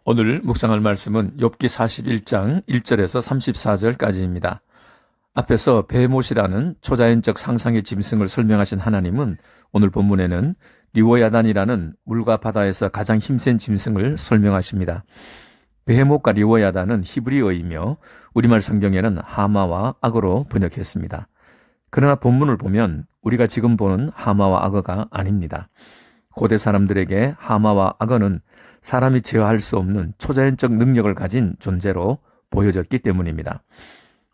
오늘 묵상할 말씀은 욥기 41장 1절에서 34절까지입니다. 앞에서 베못이라는 초자연적 상상의 짐승을 설명하신 하나님은 오늘 본문에는 리워야단이라는 물과 바다에서 가장 힘센 짐승을 설명하십니다. 베못과 리워야단은 히브리어이며 우리말 성경에는 하마와 악어로 번역했습니다. 그러나 본문을 보면 우리가 지금 보는 하마와 악어가 아닙니다. 고대 사람들에게 하마와 악어는 사람이 제어할 수 없는 초자연적 능력을 가진 존재로 보여졌기 때문입니다.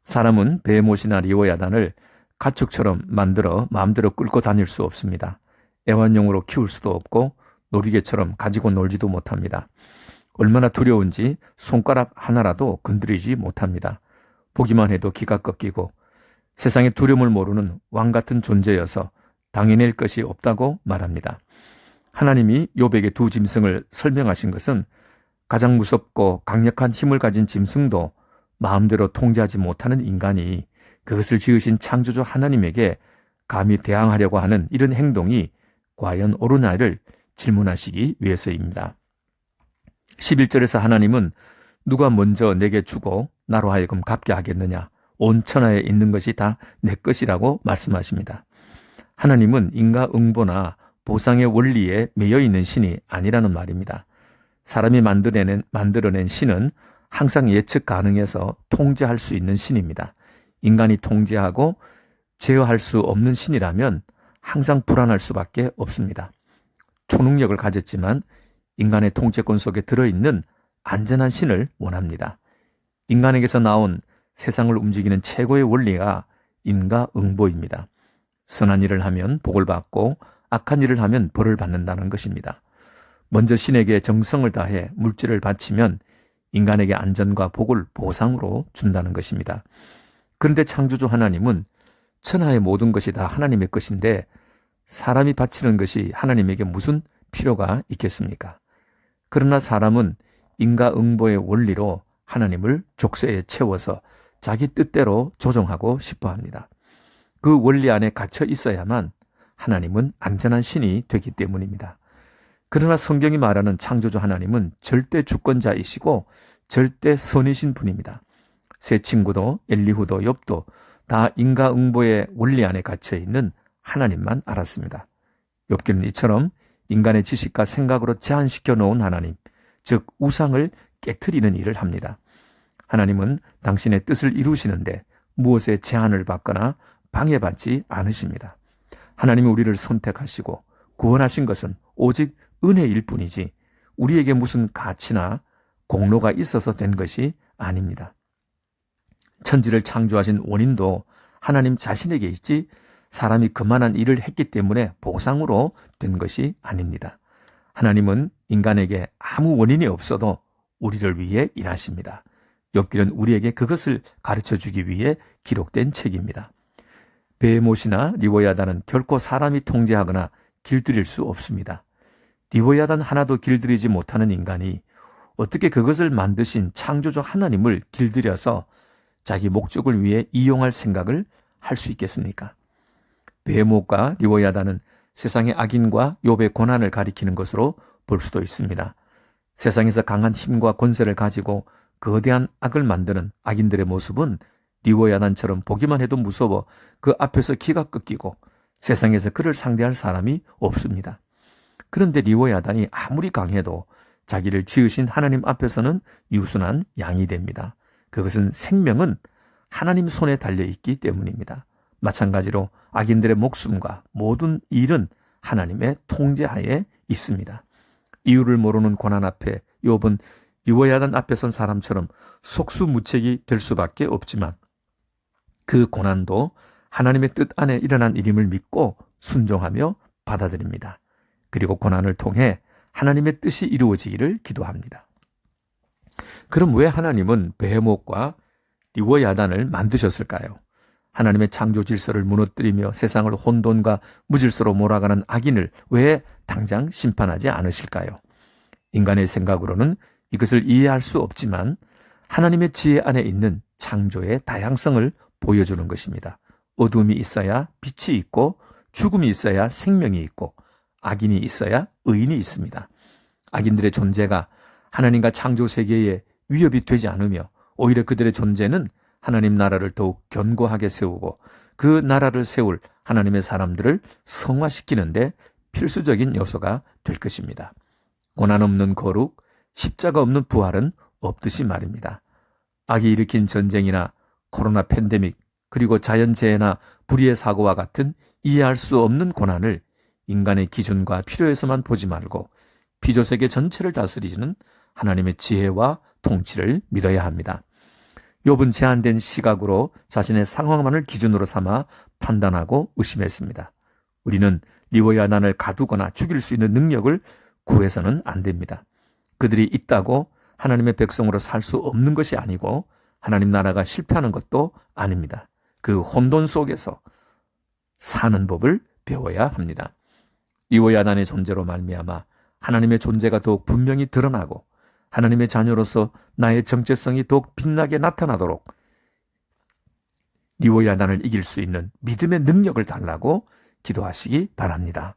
사람은 베못이나 리워야단을 가축처럼 만들어 마음대로 끌고 다닐 수 없습니다. 애완용으로 키울 수도 없고 놀이개처럼 가지고 놀지도 못합니다. 얼마나 두려운지 손가락 하나라도 건드리지 못합니다. 보기만 해도 기가 꺾이고 세상의 두려움을 모르는 왕 같은 존재여서 당해낼 것이 없다고 말합니다. 하나님이 욥에게 두 짐승을 설명하신 것은 가장 무섭고 강력한 힘을 가진 짐승도 마음대로 통제하지 못하는 인간이 그것을 지으신 창조주 하나님에게 감히 대항하려고 하는 이런 행동이 과연 옳으냐를 질문하시기 위해서입니다. 11절에서 하나님은 누가 먼저 내게 주고 나로 하여금 갚게 하겠느냐, 온 천하에 있는 것이 다 내 것이라고 말씀하십니다. 하나님은 인과응보나 보상의 원리에 매여 있는 신이 아니라는 말입니다. 사람이 만들어낸 신은 항상 예측 가능해서 통제할 수 있는 신입니다. 인간이 통제하고 제어할 수 없는 신이라면 항상 불안할 수밖에 없습니다. 초능력을 가졌지만 인간의 통제권 속에 들어있는 안전한 신을 원합니다. 인간에게서 나온 세상을 움직이는 최고의 원리가 인과응보입니다. 선한 일을 하면 복을 받고 악한 일을 하면 벌을 받는다는 것입니다. 먼저 신에게 정성을 다해 물질을 바치면 인간에게 안전과 복을 보상으로 준다는 것입니다. 그런데 창조주 하나님은 천하의 모든 것이 다 하나님의 것인데 사람이 바치는 것이 하나님에게 무슨 필요가 있겠습니까? 그러나 사람은 인과응보의 원리로 하나님을 족쇄에 채워서 자기 뜻대로 조종하고 싶어 합니다. 그 원리 안에 갇혀 있어야만 하나님은 안전한 신이 되기 때문입니다. 그러나 성경이 말하는 창조주 하나님은 절대 주권자이시고 절대 선이신 분입니다. 세 친구도 엘리후도 욥도 다 인과응보의 원리 안에 갇혀 있는 하나님만 알았습니다. 욥기는 이처럼 인간의 지식과 생각으로 제한시켜 놓은 하나님, 즉 우상을 깨트리는 일을 합니다. 하나님은 당신의 뜻을 이루시는데 무엇에 제한을 받거나 방해받지 않으십니다. 하나님이 우리를 선택하시고 구원하신 것은 오직 은혜일 뿐이지 우리에게 무슨 가치나 공로가 있어서 된 것이 아닙니다. 천지를 창조하신 원인도 하나님 자신에게 있지 사람이 그만한 일을 했기 때문에 보상으로 된 것이 아닙니다. 하나님은 인간에게 아무 원인이 없어도 우리를 위해 일하십니다. 욥기는 우리에게 그것을 가르쳐주기 위해 기록된 책입니다. 베못이나 리워야단은 결코 사람이 통제하거나 길들일 수 없습니다. 리워야단 하나도 길들이지 못하는 인간이 어떻게 그것을 만드신 창조주 하나님을 길들여서 자기 목적을 위해 이용할 생각을 할 수 있겠습니까? 베못과 리워야단은 세상의 악인과 욥의 고난을 가리키는 것으로 볼 수도 있습니다. 세상에서 강한 힘과 권세를 가지고 거대한 악을 만드는 악인들의 모습은 리워야단처럼 보기만 해도 무서워 그 앞에서 기가 꺾이고 세상에서 그를 상대할 사람이 없습니다. 그런데 리워야단이 아무리 강해도 자기를 지으신 하나님 앞에서는 유순한 양이 됩니다. 그것은 생명은 하나님 손에 달려있기 때문입니다. 마찬가지로 악인들의 목숨과 모든 일은 하나님의 통제하에 있습니다. 이유를 모르는 고난 앞에 욥은 리워야단 앞에 선 사람처럼 속수무책이 될 수밖에 없지만 그 고난도 하나님의 뜻 안에 일어난 일임을 믿고 순종하며 받아들입니다. 그리고 고난을 통해 하나님의 뜻이 이루어지기를 기도합니다. 그럼 왜 하나님은 베못과 리워야단을 만드셨을까요? 하나님의 창조 질서를 무너뜨리며 세상을 혼돈과 무질서로 몰아가는 악인을 왜 당장 심판하지 않으실까요? 인간의 생각으로는 이것을 이해할 수 없지만 하나님의 지혜 안에 있는 창조의 다양성을 보여주는 것입니다. 어둠이 있어야 빛이 있고 죽음이 있어야 생명이 있고 악인이 있어야 의인이 있습니다. 악인들의 존재가 하나님과 창조 세계에 위협이 되지 않으며 오히려 그들의 존재는 하나님 나라를 더욱 견고하게 세우고 그 나라를 세울 하나님의 사람들을 성화시키는데 필수적인 요소가 될 것입니다. 고난 없는 거룩, 십자가 없는 부활은 없듯이 말입니다. 악이 일으킨 전쟁이나 코로나 팬데믹, 그리고 자연재해나 불의의 사고와 같은 이해할 수 없는 고난을 인간의 기준과 필요에서만 보지 말고 피조세계 전체를 다스리시는 하나님의 지혜와 통치를 믿어야 합니다. 욥은 제한된 시각으로 자신의 상황만을 기준으로 삼아 판단하고 의심했습니다. 우리는 리워야단을 가두거나 죽일 수 있는 능력을 구해서는 안 됩니다. 그들이 있다고 하나님의 백성으로 살 수 없는 것이 아니고 하나님 나라가 실패하는 것도 아닙니다. 그 혼돈 속에서 사는 법을 배워야 합니다. 리워야단의 존재로 말미암아 하나님의 존재가 더욱 분명히 드러나고 하나님의 자녀로서 나의 정체성이 더욱 빛나게 나타나도록 리워야단을 이길 수 있는 믿음의 능력을 달라고 기도하시기 바랍니다.